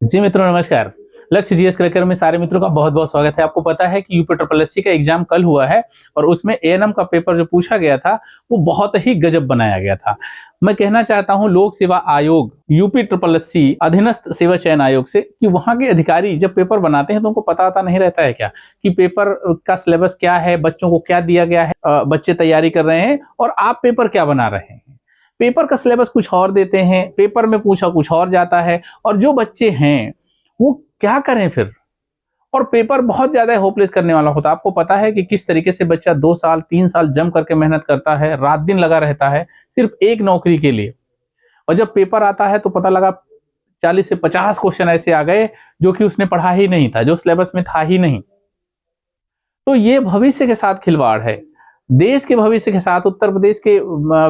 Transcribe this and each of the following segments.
जी मित्रों, नमस्कार। लक्ष्य जीएस करिकुलम में सारे मित्रों का बहुत-बहुत स्वागत है। आपको पता है कि यूपी ट्रिपल एससी का एग्जाम कल हुआ है और उसमें एएनएम का पेपर जो पूछा गया था, वो बहुत ही गजब बनाया गया था। मैं कहना चाहता हूँ लोक सेवा आयोग, यूपी ट्रिपल एससी अधीनस्थ सेवा चयन आयोग से कि वहाँ के अधिकारी जब पेपर बनाते हैं तो उनको पता-वता नहीं रहता है क्या कि पेपर का सिलेबस क्या है, बच्चों को क्या दिया गया है, बच्चे तैयारी कर रहे हैं और आप पेपर क्या बना रहे हैं। पेपर का सिलेबस कुछ और देते हैं, पेपर में पूछा कुछ और जाता है और जो बच्चे हैं वो क्या करें फिर? और पेपर बहुत ज़्यादा होपलेस करने वाला होता है। आपको पता है कि किस तरीके से बच्चा 2 साल, 3 साल जम करके मेहनत करता है, रात-दिन लगा रहता है, सिर्फ़ एक नौकरी के लिए। और जब पेपर आता है तो पता लगा 40 से 50 क्वेश्चन ऐसे आ गए जो कि उसने पढ़ा ही नहीं था, जो सिलेबस में था ही नहीं। तो ये भविष्य के साथ खिलवाड़ है। देश के भविष्य के साथ, उत्तर प्रदेश के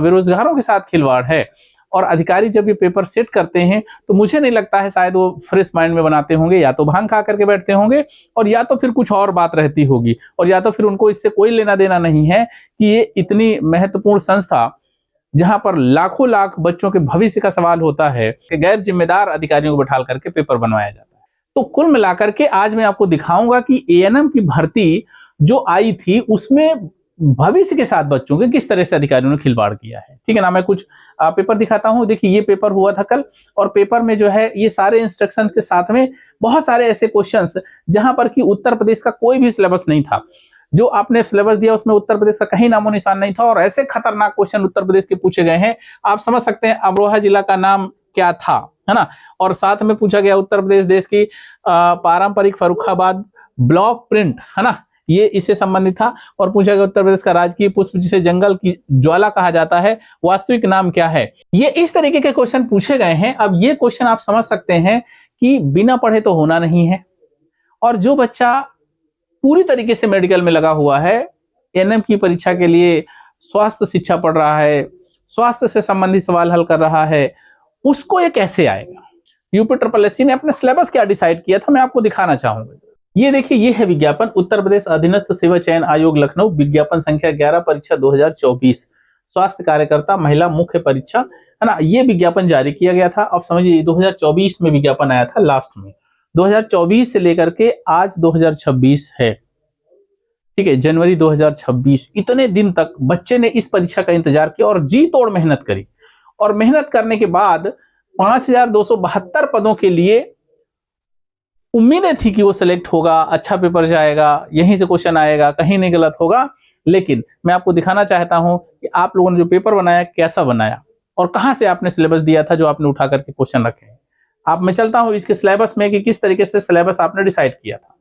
बेरोजगारों के साथ खिलवाड़ है। और अधिकारी जब ये पेपर सेट करते हैं तो मुझे नहीं लगता है शायद वो फ्रेश माइंड में बनाते होंगे, या तो भांग खा करके बैठते होंगे और या तो फिर कुछ और बात रहती होगी और या तो फिर उनको इससे कोई लेना देना नहीं है कि ये इतनी महत्वपूर्ण संस्था जहां पर लाखों लाख बच्चों के भविष्य का सवाल होता है कि गैर जिम्मेदार अधिकारियों को बैठा करके पेपर बनवाया जाता है। तो कुल मिलाकर के आज मैं आपको दिखाऊंगा कि एएनएम की भर्ती जो आई थी उसमें भविष्य के साथ बच्चों के किस तरह से अधिकारियों ने खिलवाड़ किया है। ठीक है ना, मैं कुछ पेपर दिखाता हूं। देखिए ये पेपर हुआ था कल और पेपर में जो है ये सारे इंस्ट्रक्शन के साथ में बहुत सारे ऐसे क्वेश्चंस जहां पर कि उत्तर प्रदेश का कोई भी सिलेबस नहीं था। जो आपने सिलेबस दिया उसमें उत्तर प्रदेश का कहीं नामो निशान नहीं था और ऐसे खतरनाक क्वेश्चन उत्तर प्रदेश के पूछे गए हैं। आप समझ सकते हैं अमरोहा जिला का नाम क्या था, है ना। और साथ में पूछा गया उत्तर प्रदेश देश की पारंपरिक फर्रुखाबाद ब्लॉक प्रिंट, है ना, ये इससे संबंधित था। और पूछा गया उत्तर प्रदेश का राजकीय पुष्प जिसे जंगल की ज्वाला कहा जाता है, वास्तविक नाम क्या है। ये इस तरीके के क्वेश्चन पूछे गए हैं। अब ये क्वेश्चन आप समझ सकते हैं कि बिना पढ़े तो होना नहीं है। और जो बच्चा पूरी तरीके से मेडिकल में लगा हुआ है, एएनएम की परीक्षा के लिए स्वास्थ्य शिक्षा पढ़ रहा है, स्वास्थ्य से संबंधित सवाल हल कर रहा है, उसको ये कैसे आएगा। यूपी ट्रिपल एससी ने अपने सिलेबस क्या डिसाइड किया था मैं आपको दिखाना चाहूंगा। ये देखिए, ये है विज्ञापन, उत्तर प्रदेश अधीनस्थ सेवा चयन आयोग लखनऊ, विज्ञापन संख्या 11, परीक्षा 2024, स्वास्थ्य कार्यकर्ता महिला मुख्य परीक्षा, है ना। ये विज्ञापन जारी किया गया था। अब समझिए 2024 में विज्ञापन आया था लास्ट में। 2024 से लेकर के आज 2026 है। ठीक है, जनवरी 2026, इतने दिन तक बच्चे ने इस परीक्षा का इंतजार किया और जी तोड़ मेहनत करी। और मेहनत करने के बाद 5272 पदों के लिए उम्मीदें थी कि वो सिलेक्ट होगा, अच्छा पेपर जाएगा, यहीं से क्वेश्चन आएगा, कहीं नहीं गलत होगा। लेकिन मैं आपको दिखाना चाहता हूं कि आप लोगों ने जो पेपर बनाया कैसा बनाया और कहां से आपने सिलेबस दिया था जो आपने उठा करके क्वेश्चन रखे हैं। आप मैं चलता हूं इसके सिलेबस में कि किस तरीके से सिलेबस आपने डिसाइड किया था।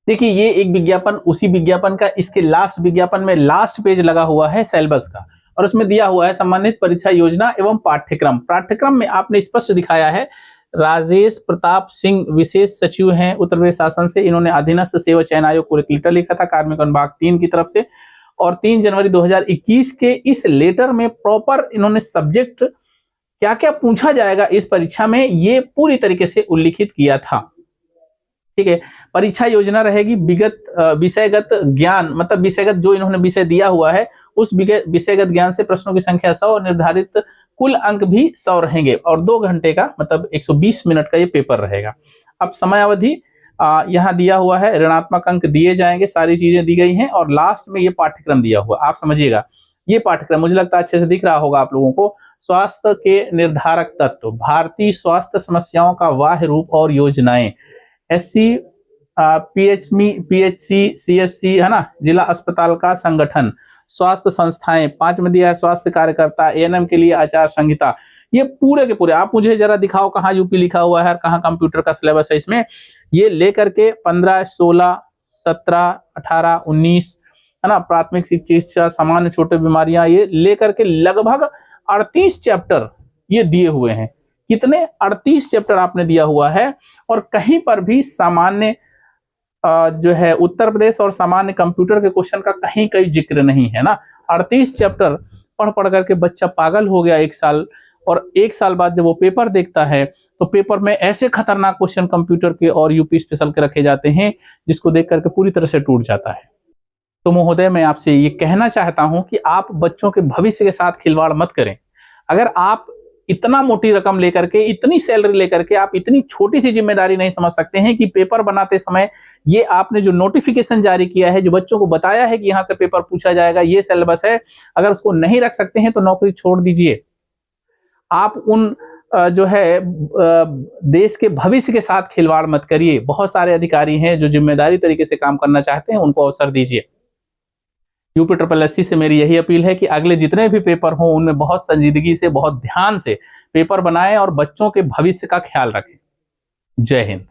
देखिए ये एक विज्ञापन, उसी विज्ञापन का इसके लास्ट विज्ञापन में लास्ट पेज लगा हुआ है सिलेबस का और उसमें दिया हुआ है संबंधित परीक्षा योजना एवं पाठ्यक्रम। पाठ्यक्रम में आपने स्पष्ट दिखाया है, राजेश प्रताप सिंह विशेष सचिव हैं उत्तर प्रदेश शासन से, इन्होंने अधीनस्थ सेवा चयन आयोग को एक लेटर लिखा था कार्मिक अनुभाग 3 की तरफ से और 3 जनवरी 2021 के इस लेटर में प्रॉपर इन्होंने सब्जेक्ट क्या क्या पूछा जाएगा इस परीक्षा में ये पूरी तरीके से उल्लिखित किया था। ठीक है, परीक्षा योजना रहेगी विगत विषयगत ज्ञान, मतलब विषयगत जो इन्होंने विषय दिया हुआ है उस विषयगत ज्ञान से प्रश्नों की संख्या 100 और निर्धारित कुल अंक भी 100 रहेंगे और 2 घंटे का मतलब 120 मिनट का ये पेपर रहेगा। अब समय अवधि यहाँ दिया हुआ है, ऋणात्मक अंक दिए जाएंगे, सारी चीजें दी गई हैं और लास्ट में ये पाठ्यक्रम दिया हुआ। आप समझिएगा ये पाठ्यक्रम मुझे लगता है अच्छे से दिख रहा होगा आप लोगों को। स्वास्थ्य के निर्धारक तत्व, भारतीय स्वास्थ्य समस्याओं का बाह्य रूप और योजनाएं, एससी पीएचसी सीएससी, है ना, जिला अस्पताल का संगठन, स्वास्थ्य संस्थाएं, 5 में दिया है स्वास्थ्य कार्यकर्ता, एएनएम के लिए आचार संहिता। ये पूरे के पूरे आप मुझे जरा दिखाओ कहाँ यूपी लिखा हुआ है और कहाँ कंप्यूटर का सिलेबस है इसमें। ये लेकर के 15, 16, 17, 18, 19, है ना, प्राथमिक चिकित्सा, सामान्य छोटे बीमारियां, ये लेकर के लगभग 38 चैप्टर ये दिए हुए हैं। कितने 38 चैप्टर आपने दिया हुआ है और कहीं पर भी सामान्य जो है उत्तर प्रदेश और सामान्य कंप्यूटर के क्वेश्चन का कहीं जिक्र नहीं है ना। 38 चैप्टर पढ़ पढ़ करके बच्चा पागल हो गया एक साल और 1 साल बाद जब वो पेपर देखता है तो पेपर में ऐसे खतरनाक क्वेश्चन कंप्यूटर के और यूपी स्पेशल के रखे जाते हैं जिसको देख करके पूरी तरह से टूट जाता है। तो महोदय, मैं आपसे ये कहना चाहता हूं कि आप बच्चों के भविष्य के साथ खिलवाड़ मत करें। अगर आप इतना मोटी रकम लेकर के, इतनी सैलरी लेकर के आप इतनी छोटी सी जिम्मेदारी नहीं समझ सकते हैं कि पेपर बनाते समय ये आपने जो नोटिफिकेशन जारी किया है, जो बच्चों को बताया है कि यहां से पेपर पूछा जाएगा, ये सिलेबस है, अगर उसको नहीं रख सकते हैं तो नौकरी छोड़ दीजिए। आप उन जो है देश के भविष्य के साथ खिलवाड़ मत करिए। बहुत सारे अधिकारी हैं जो जिम्मेदारी तरीके से काम करना चाहते हैं, उनको अवसर दीजिए। यूपी से मेरी यही अपील है कि अगले जितने भी पेपर हों उनमें बहुत संजीदगी से, बहुत ध्यान से पेपर बनाएं और बच्चों के भविष्य का ख्याल रखें। जय हिंद।